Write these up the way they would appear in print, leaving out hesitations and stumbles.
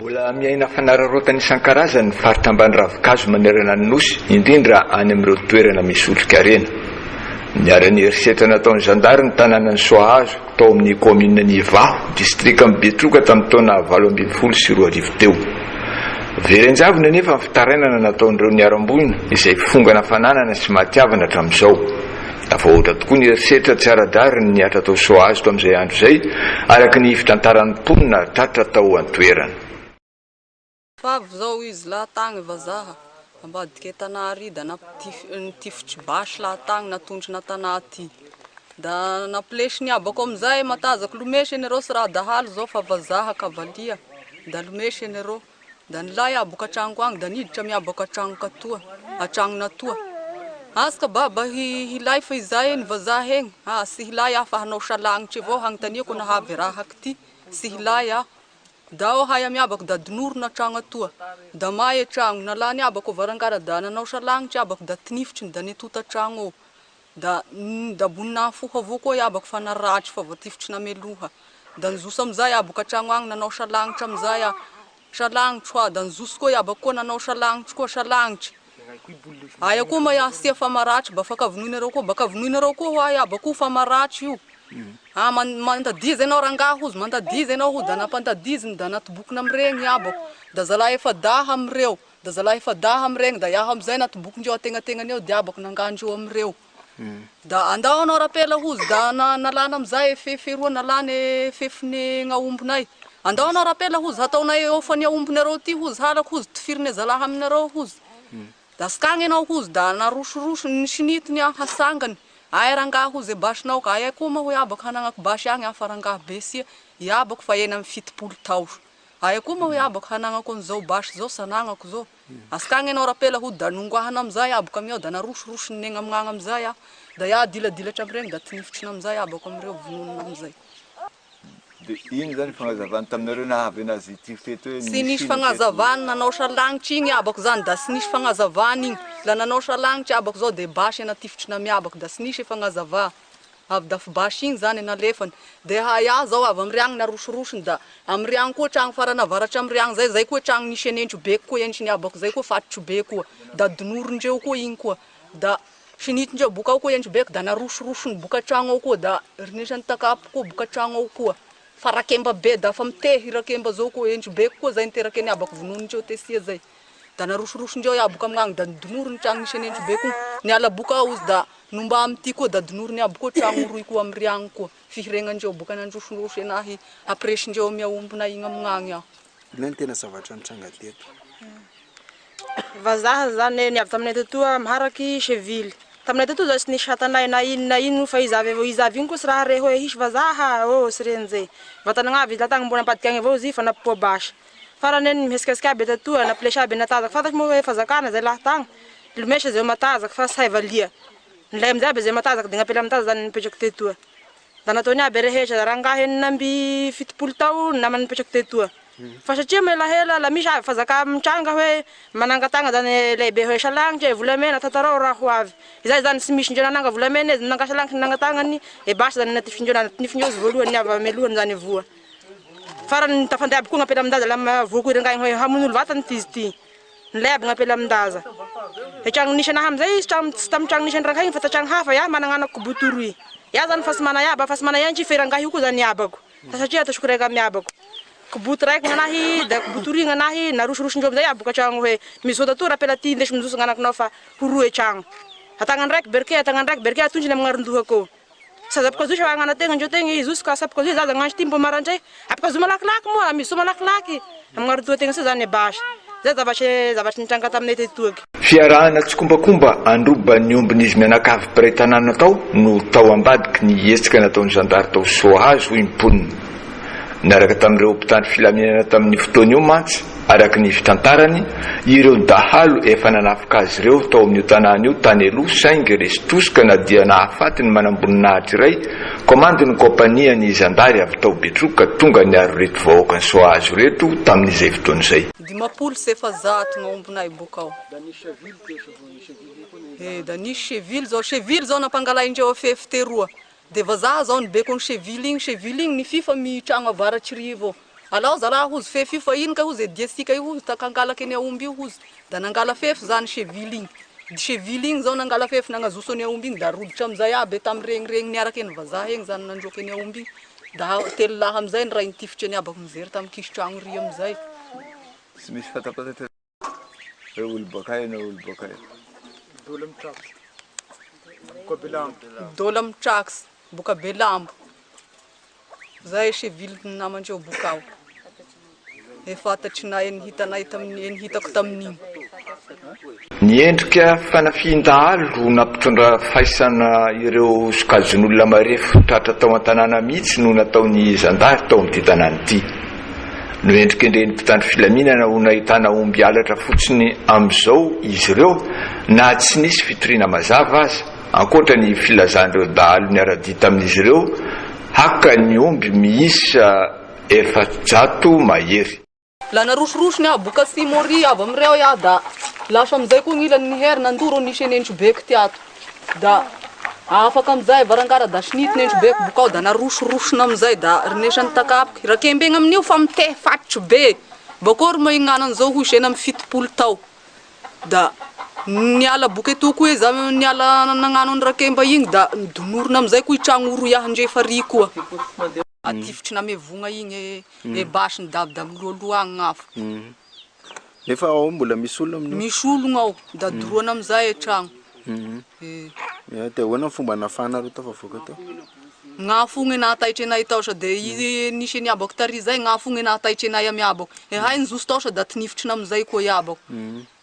Mbola miaina fanararotana isan-karazany ny faritra ambany ravikazo manerana ny nosy, indrindra any amin'ireo toerana misy olon-karena. Niara-ny erisetra nataon'ny zandary ny tanànan'ny Soahazo tao amin'ny commune ny Ivaho, distriktan'ny Betroka tamin'ny taona 2024 teo. Verenjavona nefa ny fitarainana nataon'ireo niaram-bonina izay fongana fananana sy mahatiavana hatramin'izao. Dafa ohatra tokoa ny erisetra tsy ara-dary ny niatra tao Soahazo tao amin'izay andro izay, araky ny fitantaran'ny mponina tratra tao an-toerana. Favy zao izy lahatagny vazaha ambadika tanà ary da natifitry basy lahatagny natondry tanà ty da naplesy niabako amizay matazaky lomesy anareo sy raha dahalo zao fa vazaha kavalia da lomesy anareo da nilay abaka atragnoko agny da niditra miabaka atragnoko atoa atragno natoa aska baba hilay fa izay ny vazaha egny sy hilay fa hanao salagnitry avao hagnontaniako nahavy raha ty sy hilay da haya miabako da dinorona tragno atoa da may tragno nala niabako varangara da nanao salagnitry abako da tinifitry da nitota tragno da bonina foha avao koa iabako fa naratry fa voatifitry nameloha da nizoso amizay abako atragno agny nanao salagnitry amizay salagnitry da nizoso koa iabako koa nanao salagnitry koa salagnitry aya koa may asia fa maratry ba fa kavinoinareo koa ba kavinoinareo koa iabako fa maratry io mantadizy anao rangaha hozy mantadizy anao ho da nampantadiziny da natobokina amregny iabako da zalahy efa daha amireo da zalahy efa daha amregny da iaho amizay natobokindreo ategnategnany eo di abako nangandreo amireo da andao anao rapela hozy da nalana amizay feferoa nalany fefiny gnaombonay andao anao rapela hozy hataonay eo fa ny aombonareo ty hozy halako hozy tifirine zalahy aminareo hozy da skagny anao hozy da narosorosy ny sinitiny hasangany ay rangaha hozy basinao ka ay koa moa iabako hananako basy agny fa rangaha besia iabako fa ena amin'ny 70 tao ay koa moa iabako hananako an'izao basy zao sananako zao askagny anao rapela ho da nongoahana amizay iabako amio da narosorosy negna amigna amizay da ia diladilatra amregny da tinifitry amizay iabako amireo vononona amizay de ino zany fagnazavany taminareo nahavy anazy ty feto hoe sy nisy fagnazavany nanao salagnitry igny iabako zany da sy nisy fagnazavany igny la nanao salagnitry iabako zao de basy natifitry namiabako da sy nisy fagnazava avy da basy igny zany nalefany de haya zao avy amriagny narosorosony da amriagny koa tragno farana avaratra amriagny zay koa tragno nisy enentro be koa endry niabako zay koa fatitry be koa da dinorindreo koa igny koa da sinitindreo boka ao koa endry be da narosorosony boka tragno ao koa da rinisany takapo koa boka tragno ao koa farakemba be da fa mitehy rakemba zao koa endry be koa zay niterake niabako vononindreo tesia zay da narosorosondreo iabako amigny da dinoriny tragno nisy enentry be koa niala boka ao izy da nomba amity koa da dinoriny aby koa tragno roy koa amriagny koa fihiregnandreo boka nandrosorosy enahy apresindreo miaombona igny amigny aho neny tena zavatra nitranga teto vazaha zany niavy taminay tetoa maharaky cheville taminay tetoa zao sy nisy hatanay na ino fa izavy igny koa sy raha re hoe hisy vazaha sy ren'izay vatanagnaby latagny mbona ambadika agny avao izy fa napoa basy faraneny mihesikesika aby tetoa naplesy aby natazaka fantatry moa hoe fazakana zay lahatagny lomesy zay matazaka fa sy haivalia nilay amizay aby zay matazaka de gnapela amitaza zany nipetraky tetoa da nataony aby rehetra rangahy namby 70 tao namany nipetraky tetoa fa satria melahela la misy avy fazaka mitranga hoe manangatagna zany lehibe hoe salagnitry volamena tatarao raha ho avy izay zany sy misy indreo nananga volamena izy nananga salagnitry nanangatagany basy zany natifindreo izy voalohany avy amelohany zany voa farany tafandray aby koa gnapela amindaza la voako irangagny hoe hamon'olo vatany ty izy ty nilay aby gnapela amindaza tragno nisy anahy amizay izy tsy tamy tragno nisy andrangah igny fa tragno hafa ia mananganako botoroy ia zany fa sy manayaba fa sy manayantry ferangahy io koa zany iabako satria atosiko raiky amiabako koboty raiky gnanahy da kobotory gnanahy narosorosondreo amizay abaka tragno hoe mizota to rapela ty ndesy mizoso gnanakinao fa horoe tragno atagnany raiky berke atondriny amignarondoha akô sady apaka zo agnanategna ndreo tegna izoso ka sapaka zo zaza gnandro ty mbo marandray apaka zo malakilaky moa mizo malakilaky amignarondoha tegna sa zany basy zay zavatry nitranga taminay tetoaky fiarahana tsy kombakomba androba ny ombin'izy mianakavy mpiray tanàna tao no tao ambadiky ny hetsika nataon'ny zandary tao Soahazo hoy mponina niaraka tamin'ireo mpitandro filaminana tamin'ny fotoana io mantsy araky ny fitantarany ireo dahalo efa nanafika azy ireo tao amin'io tanàna io tany aloha saingy resy tosika na dia nahafaty ny manamboninahitra iray komandiny kompania ny zandary avy tao Betroka tonga niaro reto vahoaka ny Soahazo reto tamin'izay fotoana izay 10 sy efazato gnaombonay boka ao da nisy cheville zao nampangalaindreo fefiteroa de vazaha zao nibeko ny cheville igny ny fifa mitragno avaratry rivo alao za raha hozy fefy io fa ino ka hozy diasika io hozy takangalaka eny aomby io hozy da nangala fefy zany cheville igny cheville igny zao nangala fefy nagnazoso eny aomby igny da roditra amizay aby tamregny niaraka eny vazaha egny zany nandroky eny aomby igny da telo laha amizay ny raha nitifitra eny abako mizery tamy kisotragno ry amizay tsy misy fatapatatra olo bakay na olo bakay dola mitrax boka belambo zay cheville namandreo bokao efatatry na eny hitanay tamin'ny eny hitako tamin'igny niendrika fanafian-dahalo nampitondra faisana ireo sokajin'olona marefo tratra tao an-tanàna mihitsy no nataony zandary tao amin'ity tanàna ity no endrika endreny mpitandro filaminana ho nahitana omby alatra fotsiny amin'izao izy ireo na tsy nisy fitoriana mazava aza ankoatra ny filazan'ireo dahalo ny ara-dita amin'izy ireo haka ny omby miisa 400 mahery la narosorosony a boka simori avy am'ireo ia da lasa amizay koa gn'ilan'ny hery nandoro nisy enentrobeko ty ato da afaka amizay varangara da sinity nentrobeko bokao da narosorosona amizay da rinesany takapoky rakembegna amin'io fa mitehy fatitry be bakory mahignana an'izao ho isena amy 70 tao da niala boka eto koa izy niala nagnano ny rakemba igny da nidonorona amizay koa itragno oro iahandre fary koa atifitry namevogna igny e basiny davida miloaloa agny gn'afo nefa ao mbola misy olona amin'io misy ologna ao da doroana amizay e tragno de ahoana fomba nafanareo tao fa voaka tao gn'afogny nahataitry anay tao sa de nisy niabako tary zay gn'afogny nahataitry anay amiabako hay nizoso tao sa da tinifitry namizay koa iabako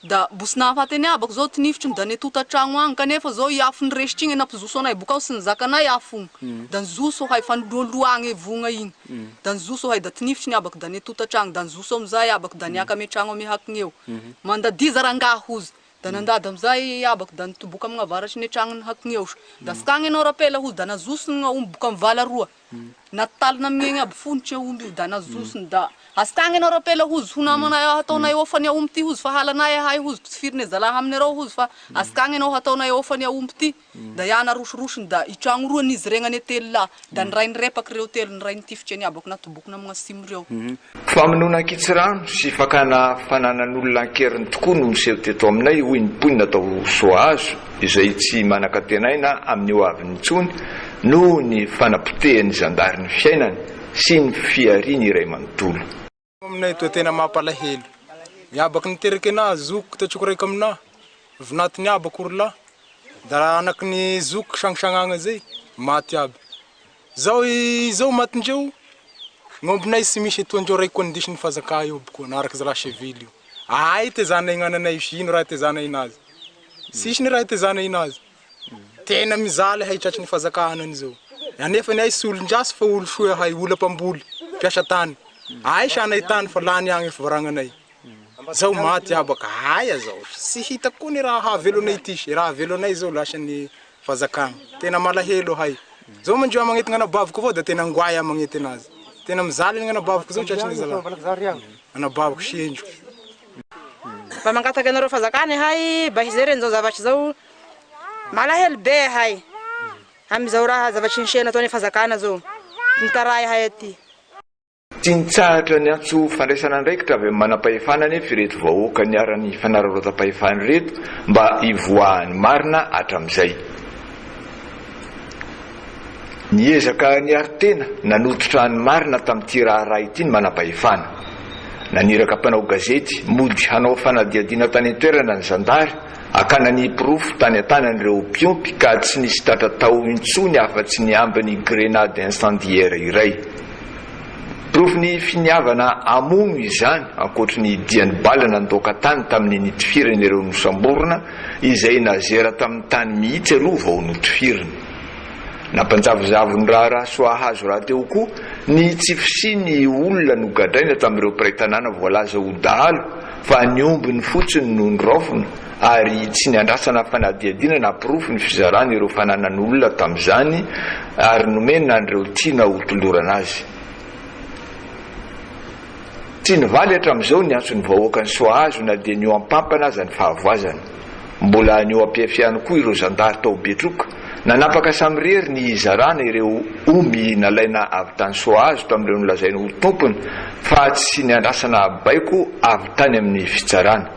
da bosy nahafaty any abako zao tinifitry da netotatragno agny kanefa zao iafo niresitry igny nampizoso anay bokao sy nizakanay afogny da nizoso hay fa niloaloa agny e vogna igny da nizoso hay da tinifitry niabako da netotatragno da nizoso amizay abako da niaka ame tragno ame hakigny eo mandadiza rangaha hozy da nandady amizay abako da nitoboka amina avaratry ny tragnony hakigny eo da skagny anao rapela hozy da nazosony omby boka mivala roa natalina amin'igny aby fonitry omby io da nazosony da askagny anao rapela hozy ho namanay hataonay ofany omby ty hozy fa halanay hay hozy tsifiriny zalaha aminareo hozy fa askagny anao hataonay ofany omby ty da ia narosorosony da itragno roa nizy regnany telo laha da ny ray nirepaky reo telo ny ray nitifitry any abako natobokony amina simo reo famonoana ankitsirano sy fakana fananan'olona ankeriny tokoa no miseho teto aminay hoy ny ponina atao soazo izay tsy manakatenaina amin'io avy nitsony no ny fanapotehany zandary ny fiainany sy ny fiariny iray manontolo aminay toa tena mampalahelo miabaka niteraka anazy zoko tatroko raiky amina vinatiny abako orla da anaky ny zoko sangisagnagna zay maty aby zao matindreo ngombinay sy misy etoandreo raiky koa nindisy ny fazaka io boko anaraky za raha cheville io ay tezanay gnananay ino raha tezanay inazy sisy ny raha tezanay inazy tena mizaly hay tratry ny fazakahanany zao anefa ny ay sy olon-drasy fa olo soa hay olo apamboly mpiasa tany ay sanay tany fa lany agny fivaragnanay zao maty abaka aya zao sy hitako koa ny raha havelonay tisy raha velonay zao lasany fazakagna tena malahelo hay zao mandreo magnety gnanabaviko avao da tena ngoay magnety anazy tena mizaly ny anabaviko zao tratry ny zala anabaviko sendro mba mangataky anareo fazakany hay mba hizereny zao zavatry zao malahelo be hay amizao raha zavatry nisena ataony fazakana zao nitaray hay aty tinitsahatra ny antso fandraisana andraikitra avy manam-pahefana nefa ireto vahoaka niarany fanararaota-pahefany reto mba ivoahany marina hatramizay niezaka niary-tena nanototra ny marina tamin'ity raha ity ny manam-pahefana naniraka mpanao gazety mody hanao fanadiadiana tany an-toerana ny zandary akana ny pirofo tany an-tanan'ireo mpiompy ka tsy nisy tratra tao intsony afa-tsy ny ambiny grenade incendiaire iray pirofo ny finiavana amono izany ankoatra ny diany balana ndoka tany tamin'ny nitifirany ireo nosamborona izay nazera tamin'ny tany mihitsy aloha vao notifiriny nampanjavozavony raha soahazo raha teo koa ny tsy fisiny olona nogadraina tamin'ireo mpiray-tanàna voalaza ho dahalo fa ny ombiny fotsiny no nyrofona ary tsy niandrasana fanadiadiana na pirofo ny fizarana ireo fananan'olona tamin'izany ary nomena an'ireo tiana ho tolorana azy tsy nivaly hatramin'izao ny antsony vahoaka ny soahazo na dia nio ampampana aza ny fahavoazana mbola nio ampiafiany koa ireo zandary tao betroka nanapaka samyrery ny izarana ireo omby nalaina avy tany Soazo tamin'ireo nolazainy ho tompony fa tsy niandrasana abaiko avy tany amin'ny fitsarana.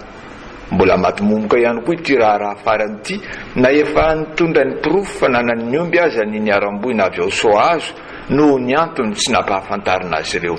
Mbola matimomoka ihany koa ity raha farany ity na efa nitondra ny pirofo fa nanany omby aza ny niaram-boina avy ao Soazo no ny antony tsy nampahafantarina azy ireo.